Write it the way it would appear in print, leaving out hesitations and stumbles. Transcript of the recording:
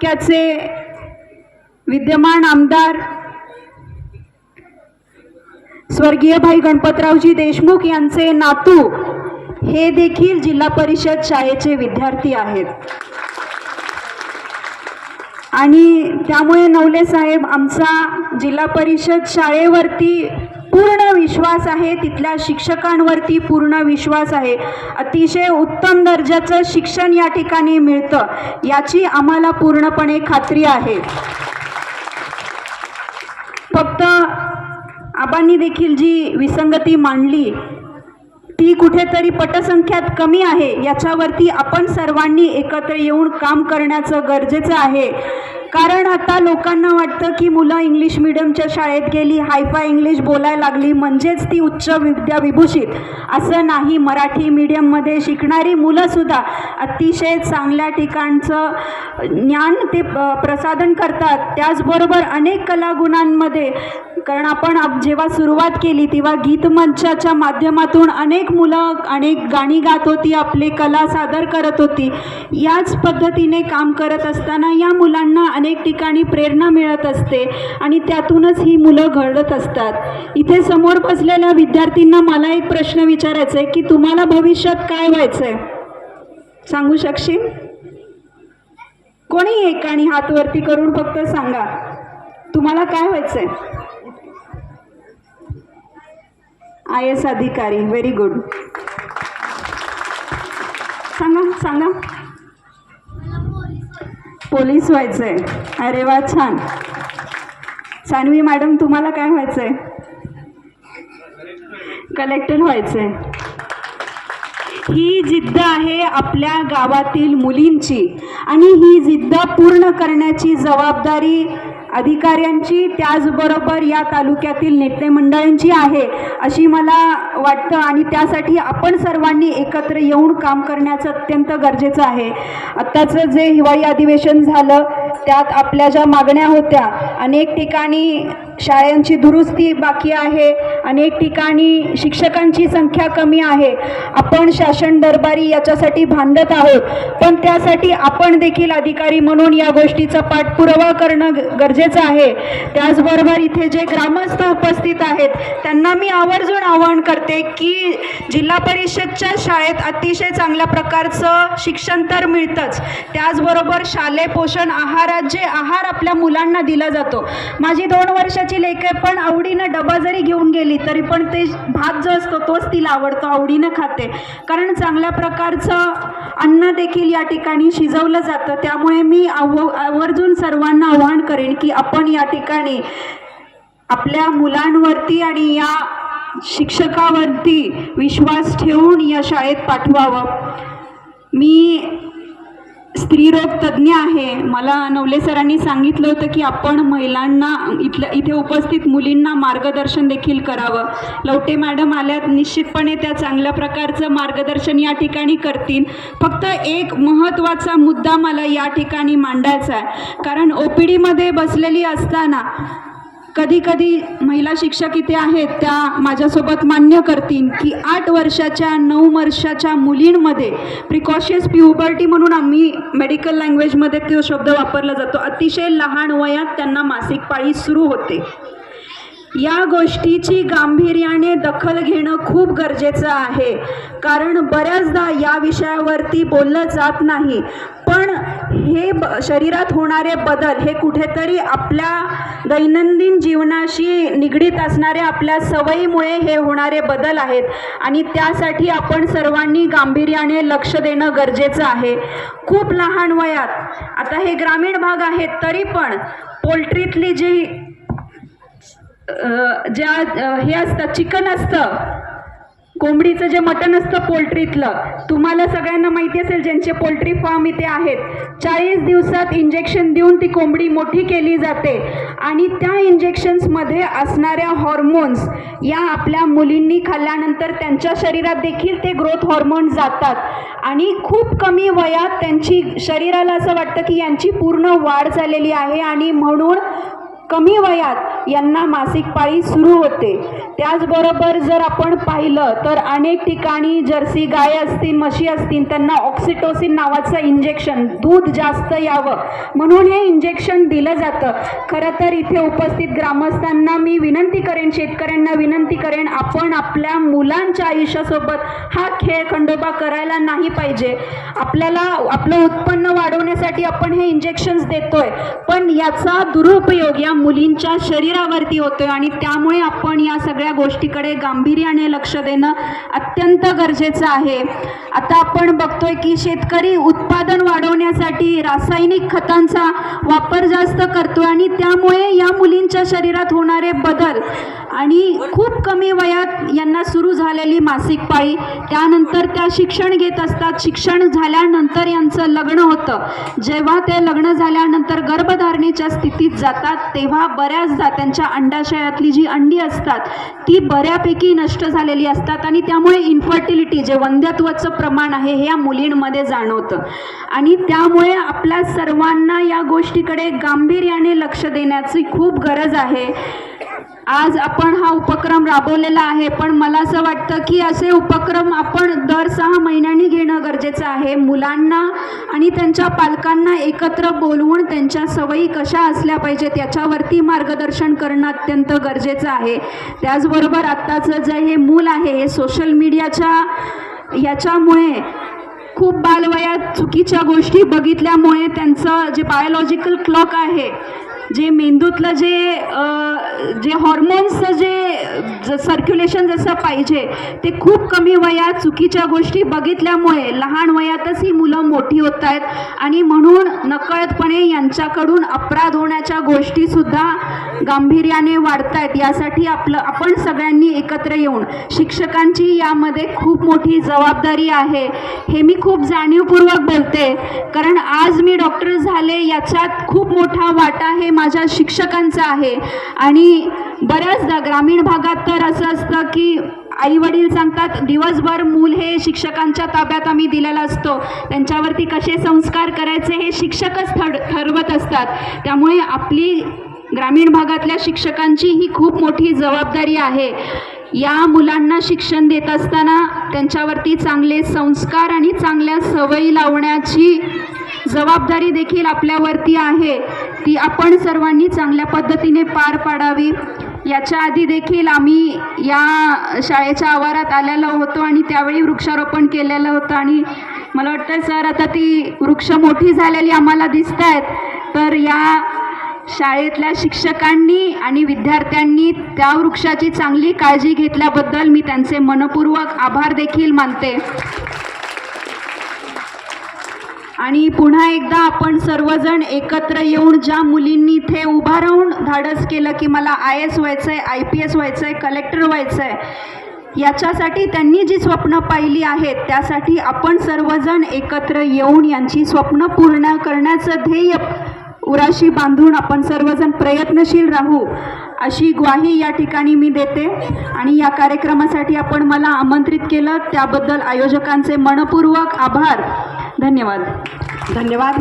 तालुक्याचे विद्यमान आमदार स्वर्गीय भाई गणपतरावजी देशमुख यांचे नातू हे देखील जिल्हा परिषद शाळेचे विद्यार्थी आहेत आणि त्यामुळे नवले साहेब आमचा जिल्हा परिषद शाळेवरती पूर्ण विश्वास आहे, तिथल्या शिक्षकांवरती पूर्ण विश्वास आहे। अतिशय उत्तम दर्जाचं शिक्षण या ठिकाणी मिळतं याची आम्हाला पूर्णपणे खात्री आहे। फक्त आबांनी देखील जी विसंगती मांडली ती कुठेतरी पटसंख्यात कमी आहे, याच्यावरती आपण सर्वांनी एकत्र येऊन काम करण्याचं गरजेचं आहे। कारण आता लोकांना वाटतं की मुलं इंग्लिश मीडियमच्या शाळेत गेली, हायफाय इंग्लिश बोलायला लागली म्हणजेच ती उच्च विद्याविभूषित, असं नाही। मराठी मीडियममध्ये शिकणारी मुलंसुद्धा अतिशय चांगल्या ठिकाणचं ज्ञान ते प्रसादन करतात। त्याचबरोबर अनेक कलागुणांमध्ये, कारण आपण जेव्हा सुरुवात केली तेव्हा गीतमंचाच्या माध्यमातून अनेक मुलं अनेक गाणी गात होती, आपली कला सादर करत होती। याच पद्धतीने काम करत असताना या मुलांना अनेक ठिकाणी प्रेरणा मिळत असते आणि त्यातूनच ही मुलं घडत असतात। इथे समोर बसलेल्या विद्यार्थ्यांना मला एक प्रश्न विचारायचा आहे की तुम्हाला भविष्यात काय व्हायचंय, सांगू शकशील? कोणी एकाने हात वरती करून फक्त सांगा तुम्हाला काय व्हायचंय? IAS अधिकारी, व्हेरी गुड। सांगा सांगा। पोलीस व्हायचंय, अरे वा, छान। सानवी मॅडम तुम्हाला काय व्हायचंय? कलेक्टर व्हायचंय। ही जिद्द आहे आपल्या गावातील मुलींची आणि ही जिद्द पूर्ण करण्याची जबाबदारी अधिकाऱ्यांची त्याचबरोबर या तालुक्यातील नेते मंडळांची आहे अशी मला वाटतं आणि त्यासाठी आपण सर्वांनी एकत्र येऊन काम करण्याचं अत्यंत गरजेचं आहे। आत्ताचं जे हिवाळी अधिवेशन झालं त्यात आपल्या ज्या मागण्या होत्या, अनेक ठिकाणी शाळांची दुरुस्ती बाकी आहे, अनेक ठिकाणी शिक्षकांची संख्या कमी आहे। आपण शासन दरबारी याच्यासाठी भांडत आहोत, पण त्यासाठी आपण देखील अधिकारी म्हणून या गोष्टीचा पाठपुरावा करणं गरजेचं आहे। त्याचबरोबर इथे जे ग्रामस्थ उपस्थित आहेत त्यांना मी आवर्जून आवाहन करते की जिल्हा परिषदच्या शाळेत अतिशय चांगल्या प्रकारचं शिक्षण तर मिळतंच, त्याचबरोबर शालेय पोषण आहारात जे आहार आपल्या मुलांना दिला जातो, माझी 2 वर्षाची लेकरं पण आवडीनं डबा जरी घेऊन गेली तरी पण ते भात जो असतो तोच तिला आवडतो, आवडीनं खाते, कारण चांगल्या प्रकारचं अन्न देखील या ठिकाणी शिजवलं जातं। त्यामुळे मी आवर्जून सर्वांना आवाहन करेन की आपण या ठिकाणी आपल्या मुलांवरती आणि या शिक्षकावरती विश्वास ठेवून या शाळेत पाठवावं। मी स्त्रीरोग तज्ज्ञ आहे, मला नवले सरांनी सांगितलं होतं की आपण महिलांना इथे उपस्थित मुलींना मार्गदर्शन देखील करावं। लवटे मॅडम आल्यात, निश्चितपणे त्या चांगल्या प्रकारचं मार्गदर्शन या ठिकाणी करतील। फक्त एक महत्त्वाचा मुद्दा मला या ठिकाणी मांडायचा आहे, कारण OPD मध्ये बसलेली असताना कधी कधी महिला शिक्षक इथे आहेत त्या माझ्यासोबत मान्य करतील की 8 वर्षाच्या 9 वर्षाच्या मुलींमध्ये प्रिकॉशियस प्युबर्टी म्हणून आम्ही मेडिकल लँग्वेजमध्ये तो शब्द वापरला जातो, अतिशय लहान वयात त्यांना मासिक पाळी सुरू होते। या गोष्टीची गांभीर्याने दखल घेणं खूप गरजेचं आहे, कारण बऱ्याचदा या विषयावरती बोललं जात नाही, पण हे शरीरात होणारे बदल हे कुठेतरी आपल्या दैनंदिन जीवनाशी निगडीत असणाऱ्या आपल्या सवयीमुळे हे होणारे बदल आहेत आणि त्यासाठी आपण सर्वांनी गांभीर्याने लक्ष देणं गरजेचं आहे। खूप लहान वयात, आता हे ग्रामीण भाग आहेत तरी पण पोल्ट्रीतली जी हे असतं, चिकन असतं, कोंबडीचं जे मटण असतं पोल्ट्रीतलं, तुम्हाला सगळ्यांना माहिती असेल ज्यांचे पोल्ट्री फार्म इथे आहेत, 40 दिवसात इंजेक्शन देऊन ती कोंबडी मोठी केली जाते आणि त्या इंजेक्शन्समध्ये असणाऱ्या हॉर्मोन्स या आपल्या मुलींनी खाल्ल्यानंतर त्यांच्या शरीरात देखील ते ग्रोथ हॉर्मोन्स जातात आणि खूप कमी वयात त्यांची शरीराला असं वाटतं की यांची पूर्ण वाढ झालेली आहे आणि म्हणून कमी वयात यांना मासिक पाळी सुरू होते. त्याचबरोबर जर आपण पाहिलं तर अनेक ठिकाणी जर्सी गाय असतील, म्हशी असतील, त्यांना ऑक्सिटोसिन नावाचं इंजेक्शन, दूध जास्त यावं म्हणून हे इंजेक्शन दिलं जातं. खरं तर इथे उपस्थित ग्रामस्थांना मी विनंती करेन, शेतकऱ्यांना विनंती करेन, आपण आपल्या मुलांच्या आयुष्यासोबत हा खेळ खंडोबा करायला नाही पाहिजे. आपल्याला आपलं उत्पन्न वाढवण्यासाठी आपण हे इंजेक्शन्स देतोय, पण याचा दुरुपयोग या मुलींच्या शरीरावरती होतोय आणि त्यामुळे आपण या सगळ्या गोष्टीकडे गांभीर्याने लक्ष देणं अत्यंत गरजेचं आहे. आता आपण बघतोय की शेतकरी उत्पादन वाढवण्यासाठी रासायनिक खतांचा वापर जास्त करतोय आणि त्यामुळे या मुलींच्या शरीरात होणारे बदल आणि खूप कमी वयात यांना सुरू झालेली मासिक पाळी, त्यानंतर त्या शिक्षण घेत असतात, शिक्षण झाल्यानंतर यांचं लग्न होतं. जेव्हा ते लग्न झाल्यानंतर गर्भधारणेच्या स्थितीत जातात तेव्हा बऱ्याचदा त्यांच्या अंडाशयातली जी अंडी असतात ती बऱ्यापैकी नष्ट झालेली असतात आणि त्यामुळे इन्फर्टिलिटी, जे वंध्यत्वाचं प्रमाण आहे, हे या मुलींमध्ये जाणवतं आणि त्यामुळे आपल्या सर्वांना या गोष्टीकडे गांभीर्याने लक्ष देण्याची खूप गरज आहे. आज आपण हा उपक्रम राबवलेला आहे, पण मला असं वाटतं की असे उपक्रम आपण दर 6 महिन्यांनी घेणं गरजेचं आहे. मुलांना आणि त्यांच्या पालकांना एकत्र बोलवून त्यांच्या सवयी कशा असल्या पाहिजेत याच्यावरती मार्गदर्शन करणं अत्यंत गरजेचं आहे. त्याचबरोबर आत्ताचं जे हे मूल आहे, हे सोशल मीडियाच्या याच्यामुळे खूप बालवयात चुकीच्या गोष्टी बघितल्यामुळे त्यांचं जे बायोलॉजिकल क्लॉक आहे, जे मेंदूतलं जे हॉर्मोन्सचं जे सर्क्युलेशन जसं पाहिजे ते खूप कमी वयात चुकीच्या गोष्टी बघितल्यामुळे लहान वयातच ही मुलं मोठी होत आहेत आणि म्हणून नकळतपणे यांच्याकडून अपराध होण्याच्या गोष्टीसुद्धा गांभीर्याने वाढत आहेत. यासाठी आपण सगळ्यांनी एकत्र येऊन, शिक्षकांची यामध्ये खूप मोठी जबाबदारी आहे. हे मी खूप जाणीवपूर्वक बोलते, कारण आज मी डॉक्टर झाले याच्यात खूप मोठा वाटा हे माझ्या शिक्षकांचा आहे. आणि बऱ्याचदा ग्रामीण भागात तर असं असतं की आई वडील सांगतात दिवसभर मूल हे शिक्षकांच्या ताब्यात आम्ही दिलेला असतो, त्यांच्यावरती कसे संस्कार करायचे हे शिक्षकच ठरवत असतात. त्यामुळे आपली ग्रामीण भागातल्या शिक्षकांची ही खूप मोठी जबाबदारी आहे. या मुलांना शिक्षण देत असताना त्यांच्यावरती चांगले संस्कार आणि चांगल्या सवयी लावण्याची जबाबदारी देखील आपल्यावरती आहे. ती आपण सर्वांनी चांगल्या पद्धतीने पार पाडावी. याच्या आधी देखील आम्ही या शाळेच्या आवारात आलेलो होतो आणि त्यावेळी वृक्षारोपण केलेलं होतं आणि मला वाटतं सर आता ती वृक्ष मोठी झालेली आम्हाला दिसत आहेत. तर या शाळेतल्या शिक्षकांनी आणि विद्यार्थ्यांनी त्या वृक्षाची चांगली काळजी घेतल्याबद्दल मी त्यांचे मनपूर्वक आभार देखील मानते. आणि पुन्हा एकदा आपण सर्वजण एकत्र येऊन ज्या मुलींनी इथे उभा राहून धाडस केलं की मला IAS व्हायचं आहे, IPS व्हायचं आहे, कलेक्टर व्हायचं आहे, याच्यासाठी त्यांनी जी स्वप्न पाहिली आहेत त्यासाठी आपण सर्वजण एकत्र येऊन यांची स्वप्न पूर्ण करण्याचं ध्येय उराशी बांधून आपण सर्वजण प्रयत्नशील राहू अशी ग्वाही या ठिकाणी मी देते. आणि या कार्यक्रमासाठी आपण मला आमंत्रित केलं त्याबद्दल आयोजकांचे मनपूर्वक आभार. धन्यवाद. धन्यवाद.